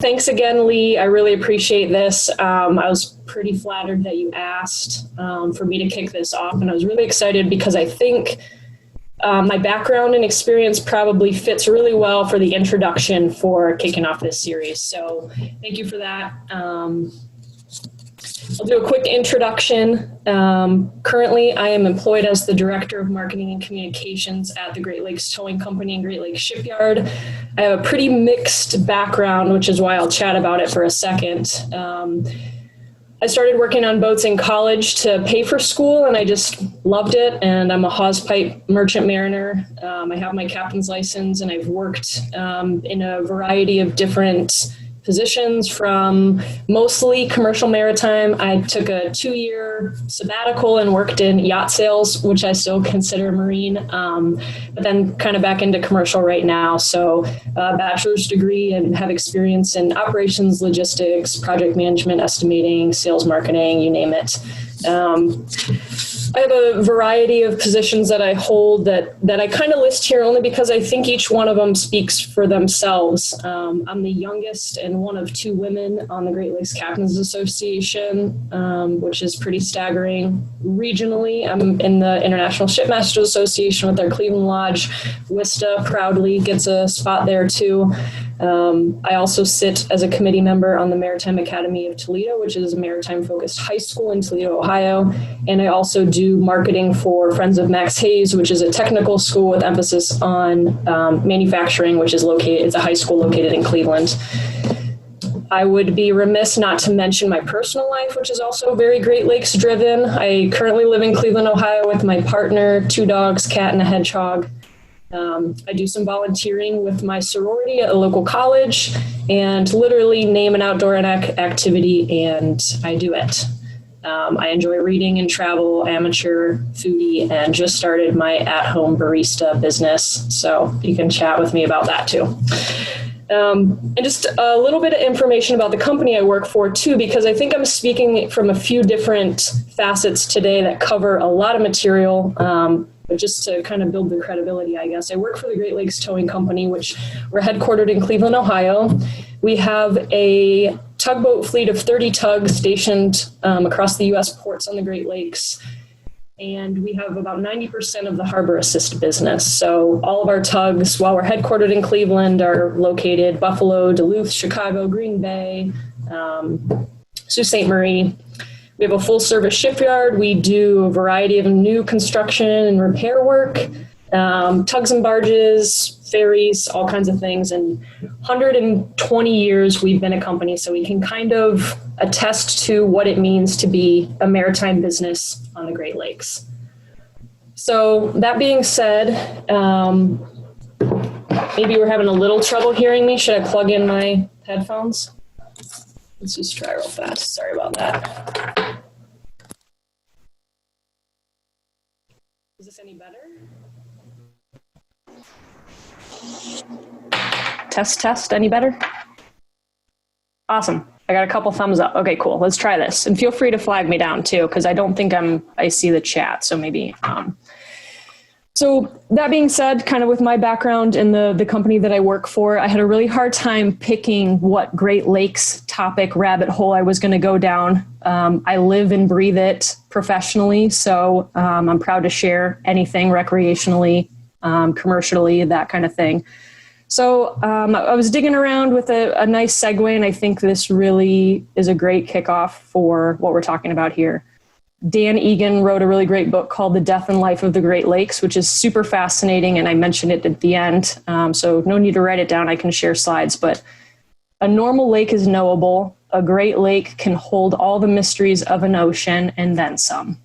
Thanks again, Lee. I really appreciate this. I was pretty flattered that you asked for me to kick this off, and I was really excited because I think my background and experience probably fits really well for the introduction for kicking off this series. So thank you for that. I'll do a quick introduction. Currently, I am employed as the Director of Marketing and Communications at the Great Lakes Towing Company and Great Lakes Shipyard. I have a pretty mixed background, which is why I'll chat about it for a second. I started working on boats in college to pay for school, and I just loved it, and I'm a hawse pipe merchant mariner. I have my captain's license, and I've worked in a variety of different positions, from mostly commercial maritime. I took a 2-year sabbatical and worked in yacht sales, which I still consider marine, but then kind of back into commercial right now. So a bachelor's degree and have experience in operations, logistics, project management, estimating, sales, marketing, you name it. I have a variety of positions that I hold that I kind of list here only because I think each one of them speaks for themselves. I'm the youngest and one of 2 women on the Great Lakes Captains Association, which is pretty staggering. Regionally, I'm in the International Shipmasters Association with our Cleveland Lodge. WISTA proudly gets a spot there too. I also sit as a committee member on the Maritime Academy of Toledo, which is a maritime-focused high school in Toledo, Ohio. And I also do marketing for Friends of Max Hayes, which is a technical school with emphasis on manufacturing, which is it's a high school located in Cleveland. I would be remiss not to mention my personal life, which is also very Great Lakes driven. I currently live in Cleveland, Ohio with my partner, 2 dogs, cat, and a hedgehog. I do some volunteering with my sorority at a local college, and literally name an outdoor activity and I do it. I enjoy reading and travel, amateur foodie, and just started my at-home barista business. So you can chat with me about that too. And just a little bit of information about the company I work for too, because I think I'm speaking from a few different facets today that cover a lot of material. But just to kind of build the credibility, I guess. I work for the Great Lakes Towing Company, which we're headquartered in Cleveland, Ohio. We have a tugboat fleet of 30 tugs stationed across the U.S. ports on the Great Lakes. And we have about 90% of the harbor assist business. So all of our tugs, while we're headquartered in Cleveland, are located Buffalo, Duluth, Chicago, Green Bay, Sault Ste. Marie. We have a full service shipyard. We do a variety of new construction and repair work, tugs and barges, ferries, all kinds of things. And 120 years we've been a company, so we can kind of attest to what it means to be a maritime business on the Great Lakes. So that being said, maybe we're having a little trouble hearing me. Should I plug in my headphones? Let's just try real fast. Sorry about that. Is this any better? Test, any better? Awesome. I got a couple thumbs up. Okay, cool. Let's try this. And feel free to flag me down too, because I don't think I see the chat. So maybe, So that being said, kind of with my background in the company that I work for, I had a really hard time picking what Great Lakes topic rabbit hole I was going to go down. I live and breathe it professionally, so I'm proud to share anything recreationally, commercially, that kind of thing. So I was digging around with a nice segue, and I think this really is a great kickoff for what we're talking about here. Dan Egan wrote a really great book called The Death and Life of the Great Lakes, which is super fascinating, and I mentioned it at the end, so no need to write it down. I can share slides, but a normal lake is knowable. A Great Lake can hold all the mysteries of an ocean and then some.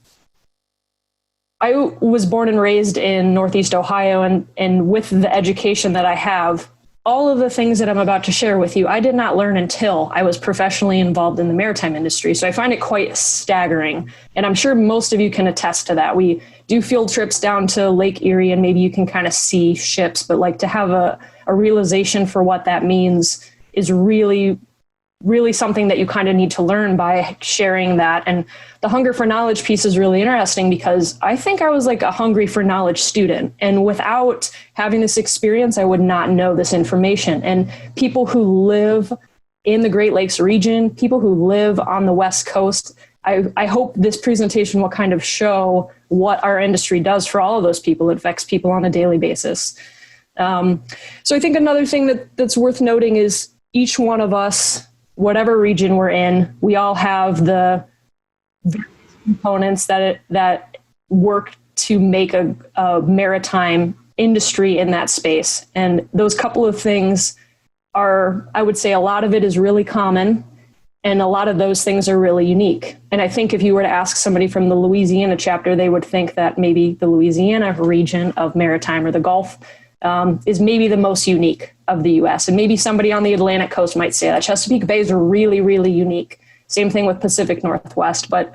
I was born and raised in Northeast Ohio, and with the education that I have, all of the things that I'm about to share with you, I did not learn until I was professionally involved in the maritime industry. So I find it quite staggering. And I'm sure most of you can attest to that. We do field trips down to Lake Erie, and maybe you can kind of see ships, but like to have a realization for what that means is really, really something that you kind of need to learn by sharing that. And the hunger for knowledge piece is really interesting because I think I was like a hungry for knowledge student. And without having this experience, I would not know this information. And people who live in the Great Lakes region, people who live on the West Coast. I hope this presentation will kind of show what our industry does for all of those people. It affects people on a daily basis. So I think another thing that's worth noting is each one of us, whatever region we're in, we all have the components that work to make a maritime industry in that space. And those couple of things are, I would say a lot of it is really common, and a lot of those things are really unique. And I think if you were to ask somebody from the Louisiana chapter, they would think that maybe the Louisiana region of maritime or the Gulf is maybe the most unique of the US. And maybe somebody on the Atlantic coast might say that Chesapeake Bay is really, really unique. Same thing with Pacific Northwest. But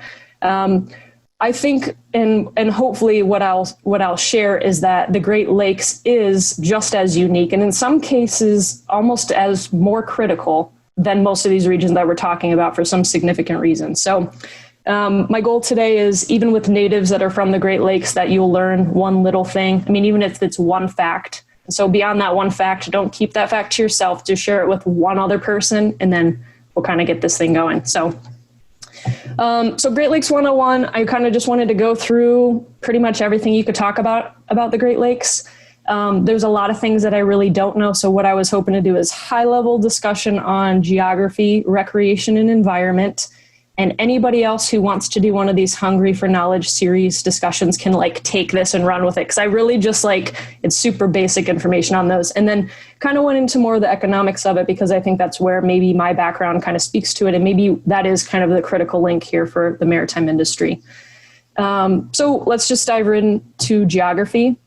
I think, and hopefully what I'll share is that the Great Lakes is just as unique, and in some cases almost as more critical than most of these regions that we're talking about for some significant reason. So my goal today is, even with natives that are from the Great Lakes, that you'll learn one little thing. I mean, even if it's one fact. So beyond that one fact, don't keep that fact to yourself. Just share it with one other person, and then we'll kind of get this thing going. So Great Lakes 101, I kind of just wanted to go through pretty much everything you could talk about the Great Lakes. There's a lot of things that I really don't know. So what I was hoping to do is high-level discussion on geography, recreation, and environment. And anybody else who wants to do one of these Hungry for Knowledge series discussions can take this and run with it. Because I really just it's super basic information on those. And then kind of went into more of the economics of it, because I think that's where maybe my background kind of speaks to it. And maybe that is kind of the critical link here for the maritime industry. So let's just dive into geography.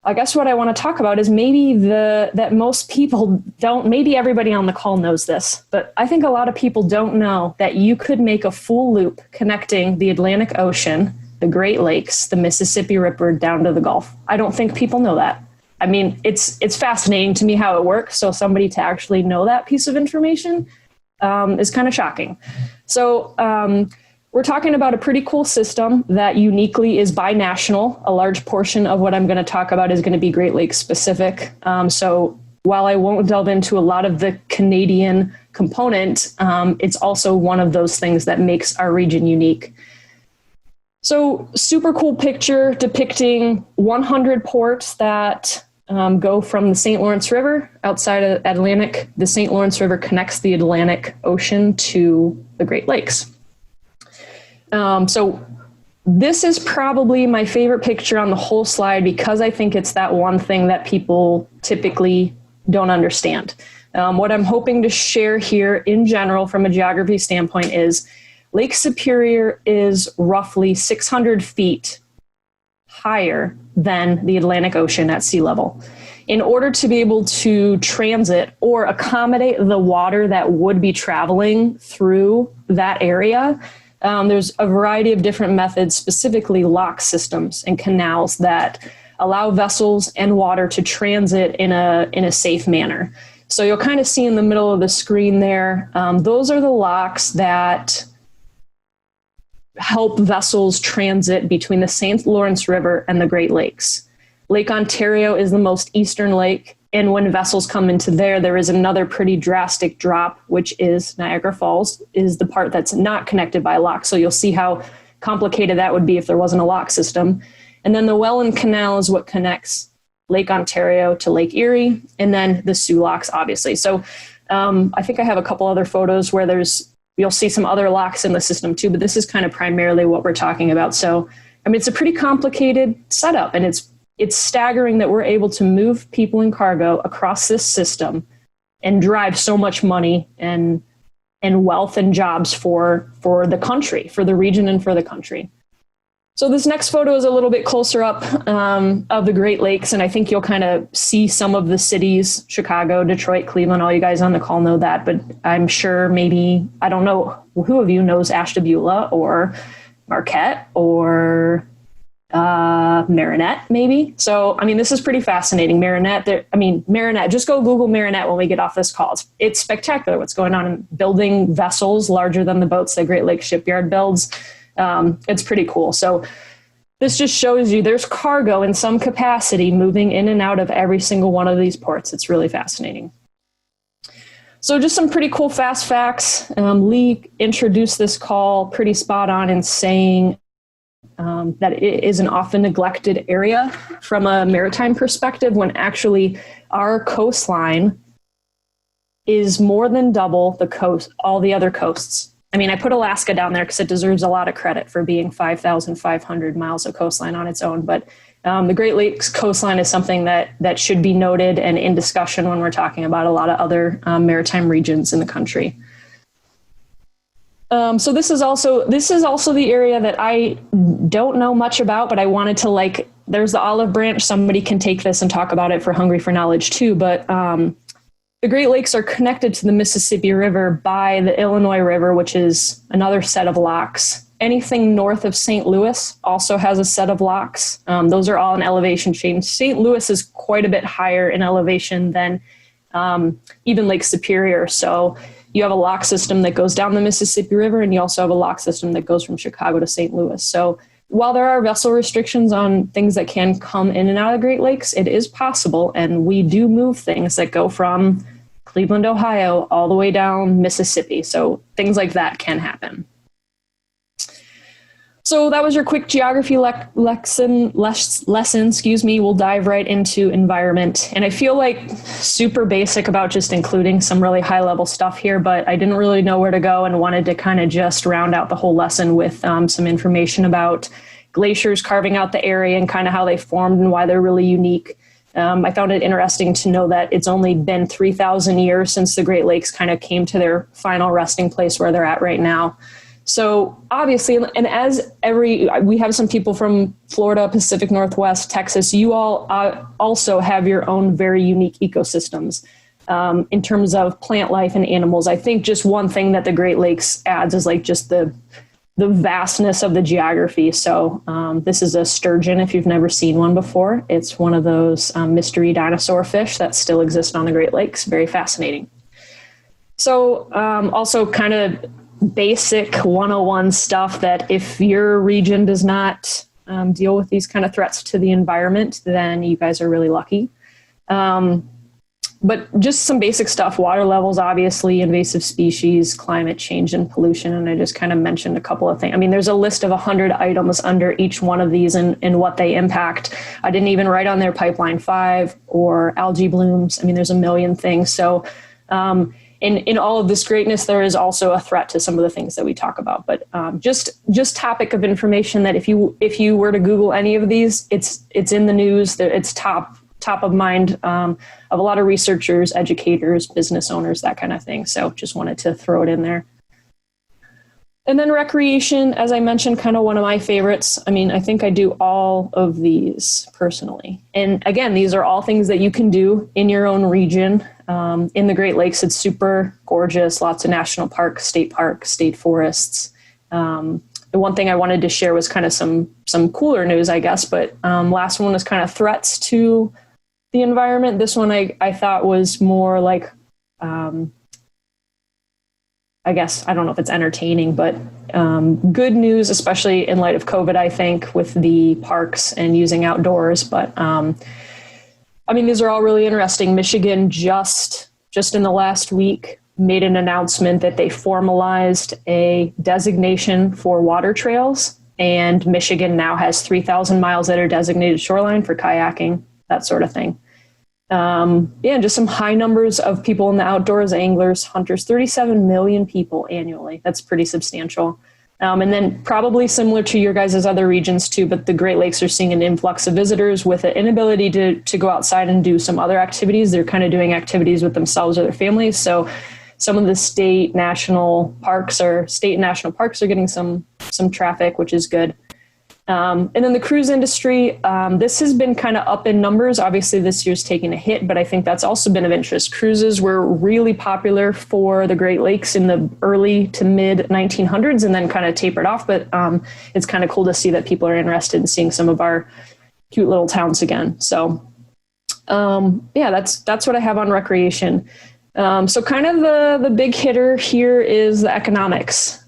I guess what I want to talk about is maybe that most people don't, maybe everybody on the call knows this, but I think a lot of people don't know that you could make a full loop connecting the Atlantic Ocean, the Great Lakes, the Mississippi River down to the Gulf. I don't think people know that. I mean, it's fascinating to me how it works. So somebody to actually know that piece of information is kind of shocking. So we're talking about a pretty cool system that uniquely is binational. A large portion of what I'm going to talk about is going to be Great Lakes specific. So while I won't delve into a lot of the Canadian component, it's also one of those things that makes our region unique. So super cool picture depicting 100 ports that go from the St. Lawrence River outside of Atlantic. The St. Lawrence River connects the Atlantic Ocean to the Great Lakes. So this is probably my favorite picture on the whole slide, because I think it's that one thing that people typically don't understand. What I'm hoping to share here in general from a geography standpoint is Lake Superior is roughly 600 feet higher than the Atlantic Ocean at sea level. In order to be able to transit or accommodate the water that would be traveling through that area, there's a variety of different methods, specifically lock systems and canals, that allow vessels and water to transit in a safe manner. So you'll kind of see in the middle of the screen there, those are the locks that help vessels transit between the St. Lawrence River and the Great Lakes. Lake Ontario is the most eastern lake. And when vessels come into there is another pretty drastic drop, which is Niagara Falls, is the part that's not connected by a lock. So you'll see how complicated that would be if there wasn't a lock system. And then the Welland Canal is what connects Lake Ontario to Lake Erie, and then the Soo locks, obviously. So I think I have a couple other photos where you'll see some other locks in the system too, but this is kind of primarily what we're talking about. So, I mean, it's a pretty complicated setup, and it's staggering that we're able to move people and cargo across this system and drive so much money and wealth and jobs for the country, for the region and for the country. So this next photo is a little bit closer up of the Great Lakes, and I think you'll kind of see some of the cities, Chicago, Detroit, Cleveland. All you guys on the call know that, but I'm sure maybe, I don't know who of you knows Ashtabula or Marquette or Marinette, maybe. So, I mean, this is pretty fascinating. Marinette, just go Google Marinette when we get off this call. It's spectacular what's going on in building vessels larger than the boats that Great Lakes Shipyard builds. It's pretty cool. So this just shows you there's cargo in some capacity moving in and out of every single one of these ports. It's really fascinating. So just some pretty cool fast facts. Lee introduced this call pretty spot on in saying that it is an often neglected area from a maritime perspective, when actually our coastline is more than double the coast, all the other coasts. I mean, I put Alaska down there because it deserves a lot of credit for being 5,500 miles of coastline on its own. But the Great Lakes coastline is something that should be noted and in discussion when we're talking about a lot of other maritime regions in the country. So this is also the area that I don't know much about, but I wanted to, there's the olive branch. Somebody can take this and talk about it for Hungry for Knowledge too. But the Great Lakes are connected to the Mississippi River by the Illinois River, which is another set of locks. Anything north of St. Louis also has a set of locks. Those are all in elevation change. St. Louis is quite a bit higher in elevation than even Lake Superior. So you have a lock system that goes down the Mississippi River, and you also have a lock system that goes from Chicago to St. Louis. So while there are vessel restrictions on things that can come in and out of the Great Lakes, it is possible, and we do move things that go from Cleveland, Ohio, all the way down Mississippi. So things like that can happen. So that was your quick geography lesson. We'll dive right into environment. And I feel like super basic about just including some really high level stuff here, but I didn't really know where to go and wanted to kind of just round out the whole lesson with some information about glaciers carving out the area and kind of how they formed and why they're really unique. I found it interesting to know that it's only been 3,000 years since the Great Lakes kind of came to their final resting place where they're at right now. So obviously, and we have some people from Florida, Pacific Northwest, Texas, you all also have your own very unique ecosystems in terms of plant life and animals. I think just one thing that the Great Lakes adds is just the vastness of the geography. So this is a sturgeon, if you've never seen one before. It's one of those mystery dinosaur fish that still exist on the Great Lakes. Very fascinating. So also kind of basic 101 stuff that if your region does not deal with these kind of threats to the environment, then you guys are really lucky. But just some basic stuff, water levels, obviously, invasive species, climate change, and pollution. And I just kind of mentioned a couple of things. I mean, there's a list of 100 items under each one of these and what they impact. I didn't even write on there pipeline 5 or algae blooms. I mean, there's a million things. So in all of this greatness, there is also a threat to some of the things that we talk about. But just topic of information that if you were to Google any of these, it's in the news. It's top of mind of a lot of researchers, educators, business owners, that kind of thing. So just wanted to throw it in there. And then recreation, as I mentioned, kind of one of my favorites. I mean, I think I do all of these personally. And again, these are all things that you can do in your own region. In the Great Lakes, it's super gorgeous, lots of national parks, state forests. The one thing I wanted to share was kind of some cooler news, I guess, but last one was kind of threats to the environment. This one I thought was more like, I guess, I don't know if it's entertaining, but good news, especially in light of COVID, I think, with the parks and using outdoors. But I mean, these are all really interesting. Michigan just in the last week made an announcement that they formalized a designation for water trails, and Michigan now has 3,000 miles that are designated shoreline for kayaking, that sort of thing. Just some high numbers of people in the outdoors, anglers, hunters, 37 million people annually. That's pretty substantial. And then probably similar to your guys' other regions too, but the Great Lakes are seeing an influx of visitors with an inability to go outside and do some other activities. They're kind of doing activities with themselves or their families. So some of the state and national parks are getting some traffic, which is good. And then the cruise industry, this has been kind of up in numbers. Obviously, this year's taking a hit, but I think that's also been of interest. Cruises were really popular for the Great Lakes in the early to mid 1900s and then kind of tapered off. But it's kind of cool to see that people are interested in seeing some of our cute little towns again. So that's what I have on recreation. So kind of the big hitter here is the economics.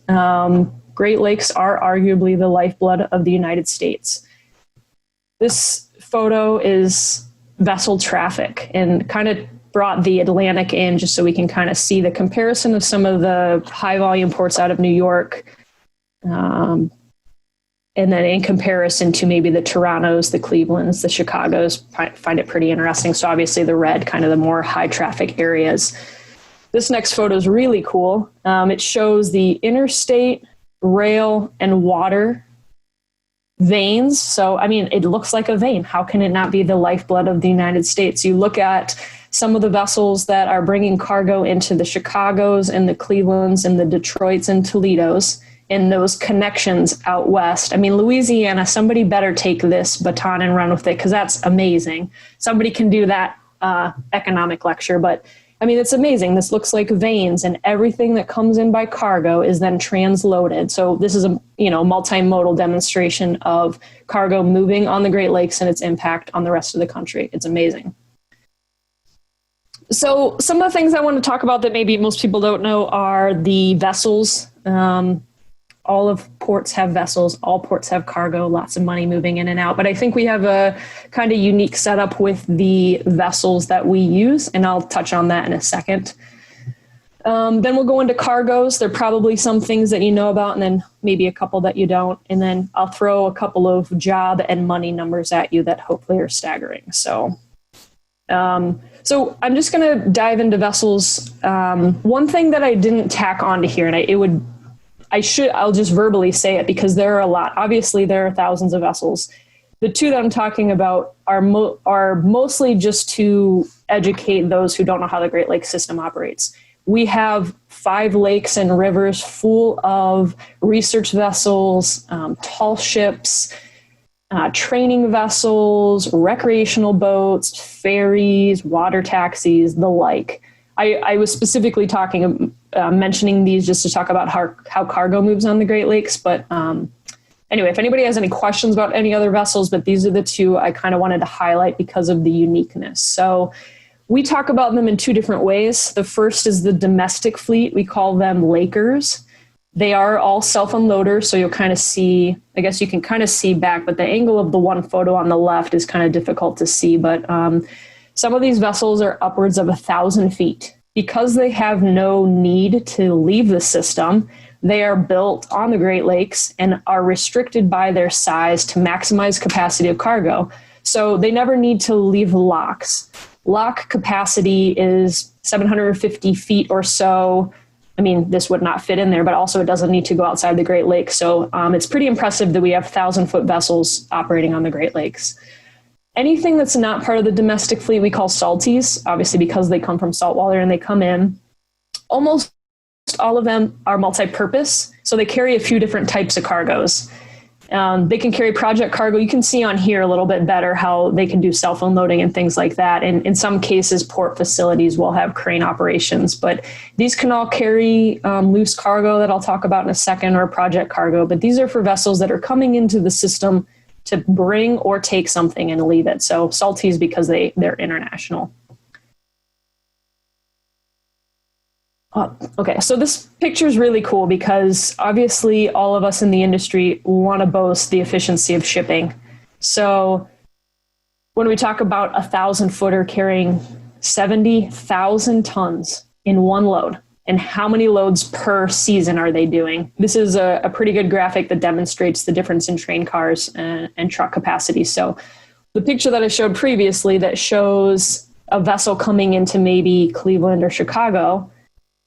Great Lakes are arguably the lifeblood of the United States. This photo is vessel traffic and kind of brought the Atlantic in just so we can kind of see the comparison of some of the high volume ports out of New York. And then in comparison to maybe the Torontos, the Clevelands, the Chicagos, find it pretty interesting. So obviously the red, kind of the more high traffic areas. This next photo is really cool. It shows the interstate, rail, and water veins. So, I mean, it looks like a vein. How can it not be the lifeblood of the United States? You look at some of the vessels that are bringing cargo into the Chicagos and the Clevelands and the Detroits and Toledos, and those connections out west. I mean, Louisiana, somebody better take this baton and run with it, because that's amazing. Somebody can do that economic lecture, but I mean, it's amazing. This looks like veins, and everything that comes in by cargo is then transloaded. So this is a multimodal demonstration of cargo moving on the Great Lakes and its impact on the rest of the country. It's amazing. So some of the things I want to talk about that maybe most people don't know are the vessels. All of ports have vessels, all ports have cargo, lots of money moving in and out. But I think we have a kind of unique setup with the vessels that we use, and I'll touch on that in a second. Then we'll go into cargoes. There are probably some things that you know about, and then maybe a couple that you don't. And then I'll throw a couple of job and money numbers at you that hopefully are staggering. So I'm just going to dive into vessels. One thing that I didn't tack onto here, and I'll just verbally say it because there are a lot. Obviously, there are thousands of vessels. The two that I'm talking about are mostly just to educate those who don't know how the Great Lakes system operates. We have 5 lakes and rivers full of research vessels, tall ships, training vessels, recreational boats, ferries, water taxis, the like. I was specifically mentioning these just to talk about how cargo moves on the Great Lakes. But anyway, if anybody has any questions about any other vessels, but these are the two I kind of wanted to highlight because of the uniqueness. So we talk about them in 2 different ways. The first is the domestic fleet. We call them Lakers. They are all self-unloaders, so you'll kind of see, I guess you can kind of see back, but the angle of the one photo on the left is kind of difficult to see. But some of these vessels are upwards of 1,000 feet. Because they have no need to leave the system, they are built on the Great Lakes and are restricted by their size to maximize capacity of cargo. So they never need to leave locks. Lock capacity is 750 feet or so. I mean, this would not fit in there, but also it doesn't need to go outside the Great Lakes. So it's pretty impressive that we have 1,000-foot vessels operating on the Great Lakes. Anything that's not part of the domestic fleet, we call salties, obviously because they come from saltwater and they come in. Almost all of them are multi-purpose, so they carry a few different types of cargoes. They can carry project cargo. You can see on here a little bit better how they can do self-unloading and things like that. And in some cases, port facilities will have crane operations, but these can all carry loose cargo that I'll talk about in a second, or project cargo. But these are for vessels that are coming into the system to bring or take something and leave it. So salties because they're international. Okay, so this picture is really cool because obviously all of us in the industry want to boast the efficiency of shipping. So when we talk about 1,000-footer carrying 70,000 tons in one load, and how many loads per season are they doing? This is a pretty good graphic that demonstrates the difference in train cars and truck capacity. So the picture that I showed previously that shows a vessel coming into maybe Cleveland or Chicago,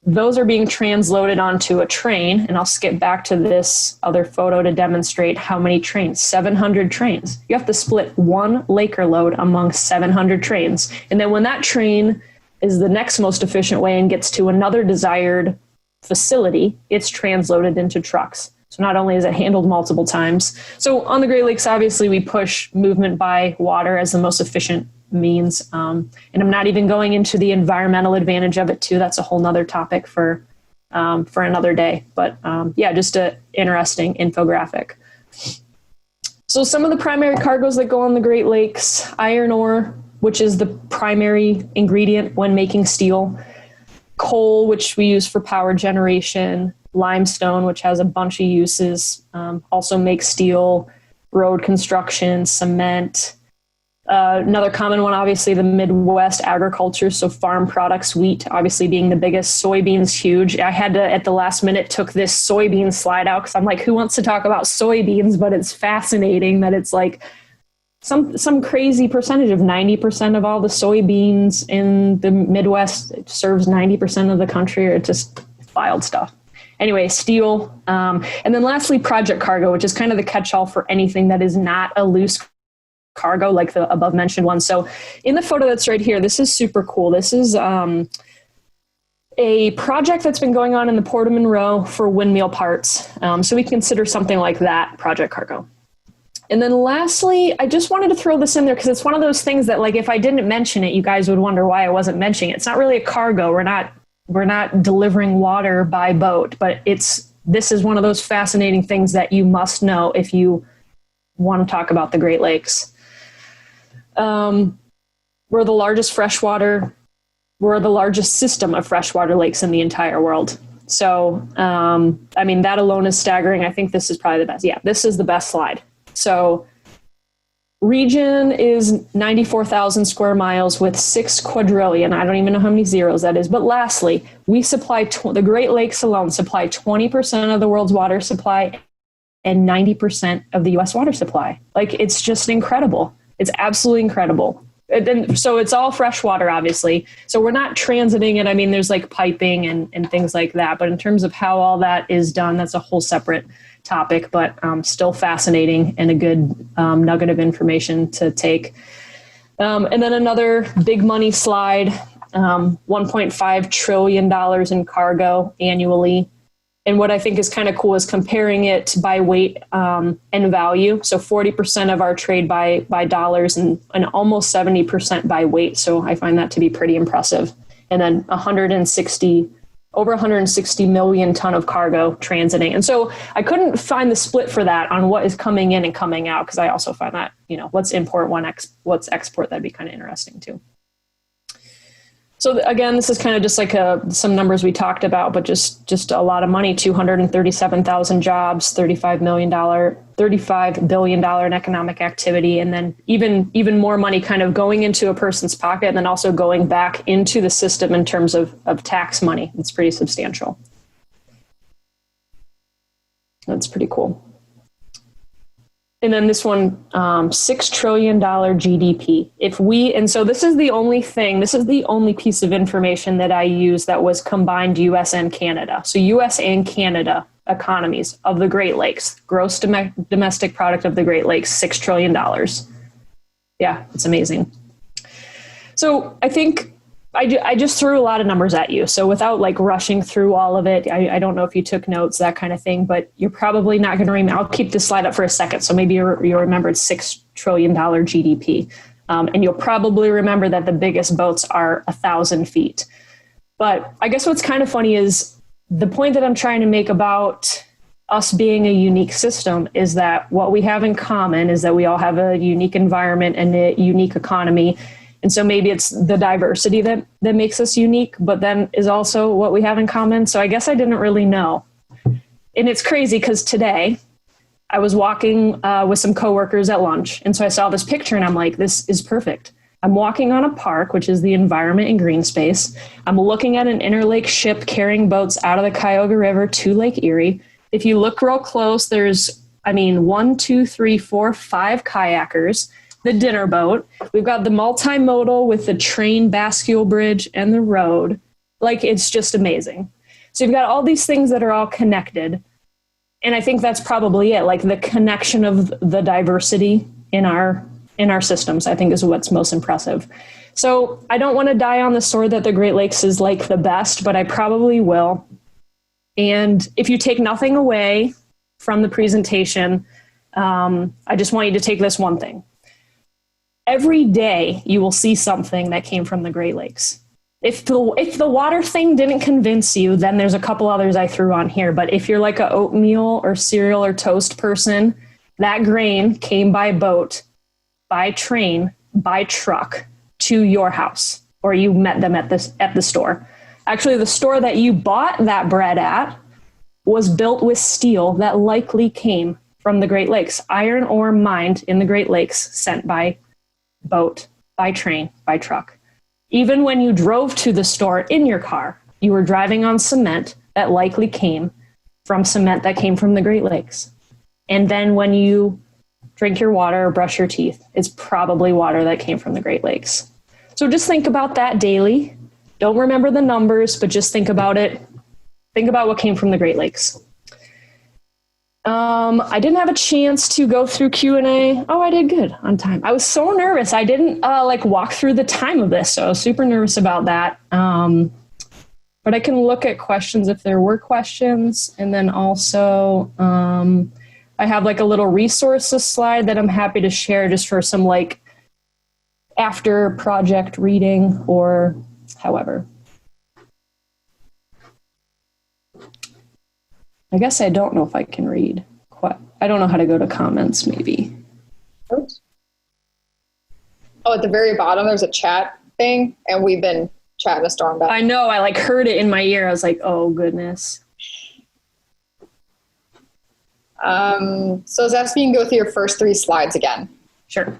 those are being transloaded onto a train. And I'll skip back to this other photo to demonstrate how many trains, 700 trains. You have to split one Laker load among 700 trains. And then when that train is the next most efficient way and gets to another desired facility, it's transloaded into trucks. So not only is it handled multiple times. So on the Great Lakes, obviously we push movement by water as the most efficient means. And I'm not even going into the environmental advantage of it too. That's a whole nother topic for another day. But yeah, just an interesting infographic. So some of the primary cargoes that go on the Great Lakes: iron ore, which is the primary ingredient when making steel; coal, which we use for power generation; limestone, which has a bunch of uses, also makes steel; road construction; cement, Another common one, obviously, the Midwest agriculture. So farm products, wheat, obviously being the biggest, soybeans, huge. I had to, at the last minute, took this soybean slide out because I'm like, who wants to talk about soybeans? But it's fascinating that it's like some crazy percentage of 90% of all the soybeans in the Midwest serves 90% of the country, or just wild stuff. Anyway, steel. And then lastly, project cargo, which is kind of the catch-all for anything that is not a loose cargo like the above mentioned one. So in the photo that's right here, this is super cool. This is a project that's been going on in the Port of Monroe for windmill parts. So we consider something like that project cargo. And then lastly, I just wanted to throw this in there because it's one of those things that, like, if I didn't mention it, you guys would wonder why I wasn't mentioning it. It's not really a cargo. We're not delivering water by boat, but this is one of those fascinating things that you must know if you want to talk about the Great Lakes. We're the largest system of freshwater lakes in the entire world. So, I mean, that alone is staggering. I think this is probably the best. Yeah, this is the best slide. So region is 94,000 square miles with 6 quadrillion. I don't even know how many zeros that is. But lastly, we supply, the Great Lakes alone supply 20% of the world's water supply and 90% of the US water supply. Like, it's just incredible. It's absolutely incredible. And so it's all fresh water, obviously. So we're not transiting it. I mean, there's like piping and things like that. But in terms of how all that is done, that's a whole separate topic, but still fascinating and a good nugget of information to take. And then another big money slide, $1.5 trillion in cargo annually. And what I think is kind of cool is comparing it by weight and value. So 40% of our trade by dollars and almost 70% by weight. So I find that to be pretty impressive. And then over 160 million ton of cargo transiting. And so I couldn't find the split for that on what is coming in and coming out, because I also find that, what's import, what's export, that'd be kind of interesting too. So again, this is kind of just like some numbers we talked about, but just a lot of money, 237,000 jobs, $35 billion in economic activity, and then even more money kind of going into a person's pocket and then also going back into the system in terms of tax money. It's pretty substantial. That's pretty cool. And then this one, $6 trillion GDP. And so this is the only piece of information that I use that was combined US and Canada. So US and Canada economies of the Great Lakes, gross domestic product of the Great Lakes, $6 trillion. Yeah, it's amazing. So I think I just threw a lot of numbers at you. So without like rushing through all of it, I don't know if you took notes, that kind of thing, but you're probably not going to remember. I'll keep this slide up for a second. So maybe you'll remember it's $6 trillion GDP. And you'll probably remember that the biggest boats are 1,000 feet. But I guess what's kind of funny is the point that I'm trying to make about us being a unique system is that what we have in common is that we all have a unique environment and a unique economy. And so maybe it's the diversity that makes us unique, but then is also what we have in common. So I guess I didn't really know. And it's crazy because today I was walking with some coworkers at lunch. And so I saw this picture and I'm like, this is perfect. I'm walking on a park, which is the environment and green space. I'm looking at an interlake ship carrying boats out of the Cuyahoga River to Lake Erie. If you look real close, there's, 1, 2, 3, 4, 5 kayakers. The dinner boat. We've got the multimodal with the train, bascule bridge, and the road. Like, it's just amazing. So you've got all these things that are all connected. And I think that's probably it. Like, the connection of the diversity in our systems, I think, is what's most impressive. So I don't want to die on the sword that the Great Lakes is like the best, but I probably will. And if you take nothing away from the presentation, I just want you to take this one thing. Every day you will see something that came from the Great Lakes. If the water thing didn't convince you, then there's a couple others I threw on here. But if you're like a oatmeal or cereal or toast person, that grain came by boat, by train, by truck to your house, or you met them at the store. Actually, the store that you bought that bread at was built with steel that likely came from the Great Lakes. Iron ore mined in the Great Lakes sent by boat, by train, by truck. Even when you drove to the store in your car, you were driving on cement that likely came from cement that came from the Great Lakes. And then when you drink your water or brush your teeth, it's probably water that came from the Great Lakes. So just think about that daily. Don't remember the numbers, but just think about it. Think about what came from the Great Lakes. I didn't have a chance to go through Q&A. Oh, I did good on time. I was so nervous. I didn't walk through the time of this, so I was super nervous about that. But I can look at questions if there were questions. And then also I have a little resources slide that I'm happy to share just for some after project reading or however. I guess I don't know if I can read. I don't know how to go to comments, maybe. Oops. Oh, at the very bottom, there's a chat thing, and we've been chatting a storm about it. I know. I heard it in my ear. I was like, oh, goodness. So it's asking you to go through your first 3 slides again. Sure.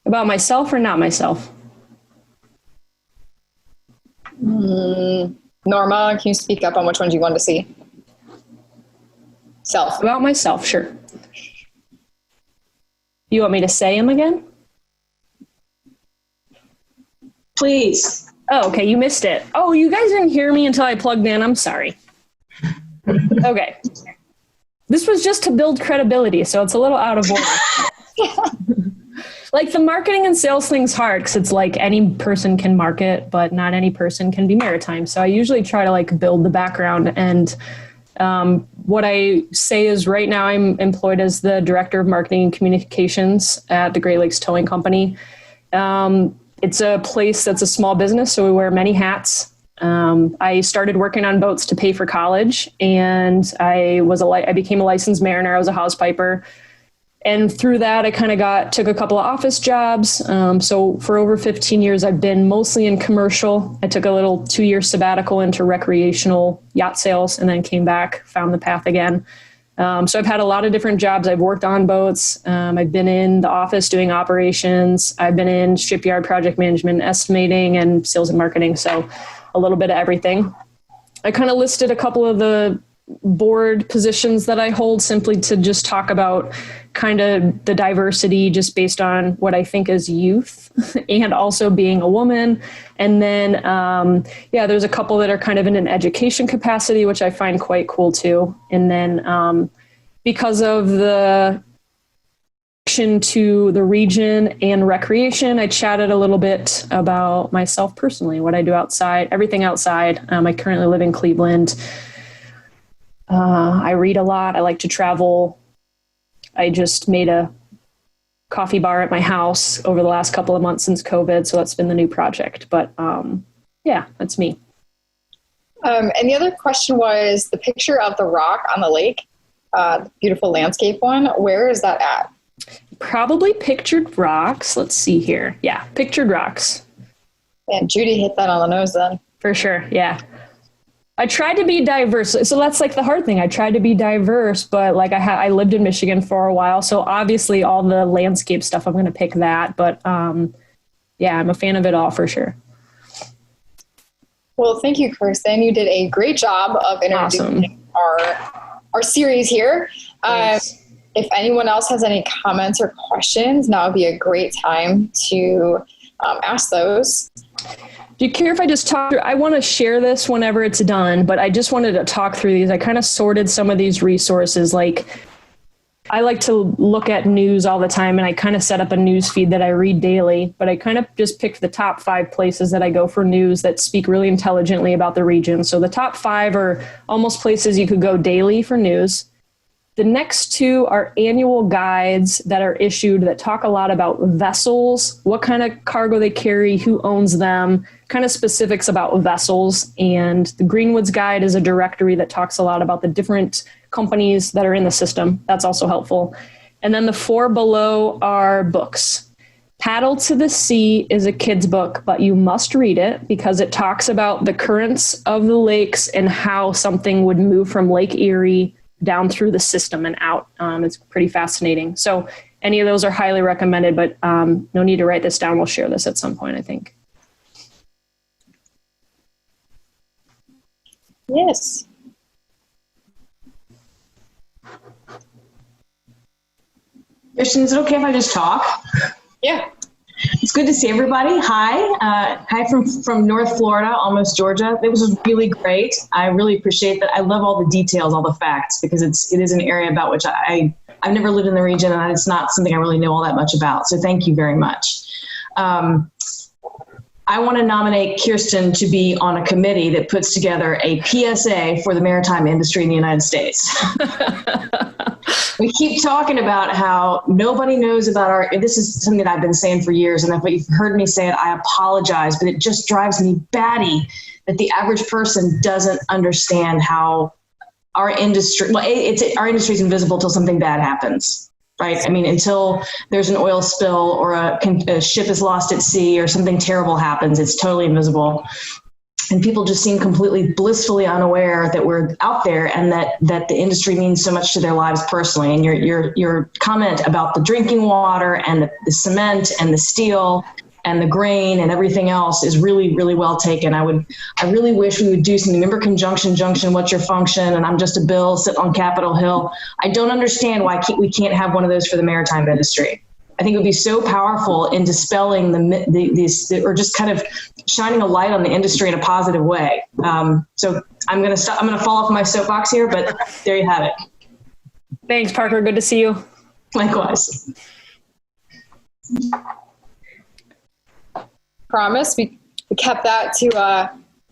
About myself or not myself? Norma, can you speak up on which ones you want to see? Self. About myself, sure. You want me to say them again? Please. Oh, okay, you missed it. Oh, you guys didn't hear me until I plugged in. I'm sorry. Okay. This was just to build credibility, so it's a little out of order. The marketing and sales thing's hard because it's any person can market, but not any person can be maritime. So I usually try to build the background. And what I say is right now I'm employed as the Director of Marketing and Communications at the Great Lakes Towing Company. It's a place that's a small business, so we wear many hats. I started working on boats to pay for college, and I became a licensed mariner. I was a house piper. And through that, I kind of took a couple of office jobs. So for over 15 years, I've been mostly in commercial. I took a little 2-year sabbatical into recreational yacht sales and then came back, found the path again. So I've had a lot of different jobs. I've worked on boats. I've been in the office doing operations. I've been in shipyard project management, estimating, and sales and marketing. So a little bit of everything. I kind of listed a couple of the board positions that I hold simply to just talk about kind of the diversity just based on what I think is youth and also being a woman. And then, there's a couple that are kind of in an education capacity, which I find quite cool too. And then because of the connection to the region and recreation, I chatted a little bit about myself personally, what I do outside, everything outside. I currently live in Cleveland. I read a lot. I like to travel. I just made a coffee bar at my house over the last couple of months since COVID. So that's been the new project. But that's me. And the other question was the picture of the rock on the lake, the beautiful landscape one. Where is that at? Probably Pictured Rocks. Let's see here. Yeah, Pictured Rocks. And Judy hit that on the nose then. For sure. Yeah. I tried to be diverse. So that's the hard thing. I tried to be diverse, but I lived in Michigan for a while. So obviously all the landscape stuff, I'm going to pick that. But I'm a fan of it all for sure. Well, thank you, Kirsten. You did a great job of introducing our series here. If anyone else has any comments or questions, now would be a great time to ask those. Do you care if I just talk through? I want to share this whenever it's done, but I just wanted to talk through these. I kind of sorted some of these resources. I like to look at news all the time, and I kind of set up a news feed that I read daily, but I kind of just picked the top 5 places that I go for news that speak really intelligently about the region. So the top 5 are almost places you could go daily for news. The next 2 are annual guides that are issued that talk a lot about vessels, what kind of cargo they carry, who owns them, kind of specifics about vessels. And the Greenwoods Guide is a directory that talks a lot about the different companies that are in the system. That's also helpful. And then the 4 below are books. Paddle to the Sea is a kid's book, but you must read it because it talks about the currents of the lakes and how something would move from Lake Erie down through the system and out. It's pretty fascinating. So any of those are highly recommended, but no need to write this down. We'll share this at some point, I think. Yes. Kirsten, is it okay if I just talk? Yeah. It's good to see everybody. Hi. Hi from North Florida, almost Georgia. It was really great. I really appreciate that. I love all the details, all the facts, because it is an area about which I've never lived in the region, and it's not something I really know all that much about. So thank you very much. I want to nominate Kirsten to be on a committee that puts together a PSA for the maritime industry in the United States. We keep talking about how nobody knows about this is something that I've been saying for years, and if you've heard me say it, I apologize, but it just drives me batty that the average person doesn't understand how our industry, our industry is invisible till something bad happens, right? I mean, until there's an oil spill or a ship is lost at sea or something terrible happens, it's totally invisible. And people just seem completely blissfully unaware that we're out there and that the industry means so much to their lives personally. And your comment about the drinking water and the cement and the steel and the grain and everything else is really, really well taken. I really wish we would do something. Remember Conjunction Junction, what's your function? And I'm just a bill sitting on Capitol Hill. I don't understand why we can't have one of those for the maritime industry. I think it would be so powerful in dispelling these, or just kind of shining a light on the industry in a positive way. So I'm going to fall off my soapbox here, but there you have it. Thanks, Parker. Good to see you. Likewise. Promise. We kept that to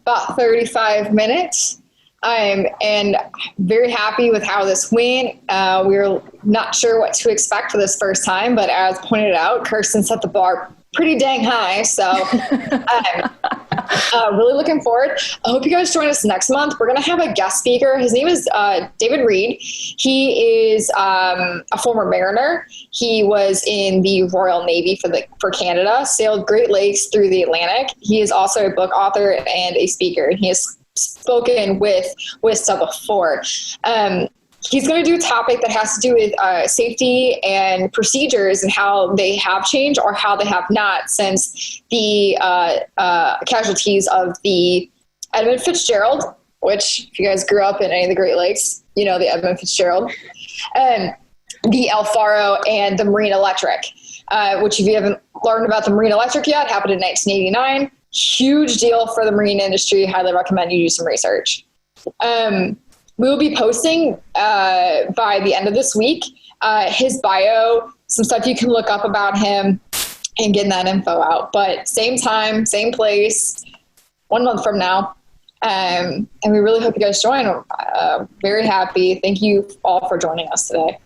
about 35 minutes. And very happy with how this went. We were not sure what to expect for this first time, but as pointed out, Kirsten set the bar pretty dang high. So really looking forward. I hope you guys join us next month. We're going to have a guest speaker. His name is David Reed. He is a former mariner. He was in the Royal Navy for Canada, sailed Great Lakes through the Atlantic. He is also a book author and a speaker. He has spoken with WISTA before. He's going to do a topic that has to do with safety and procedures and how they have changed or how they have not since the casualties of the Edmund Fitzgerald, which if you guys grew up in any of the Great Lakes, you know the Edmund Fitzgerald, the El Faro and the Marine Electric, which if you haven't learned about the Marine Electric yet, happened in 1989. Huge deal for the marine industry. Highly recommend you do some research. We will be posting by the end of this week his bio, some stuff you can look up about him and getting that info out. But same time, same place, 1 month from now. And we really hope you guys join. Very happy. Thank you all for joining us today.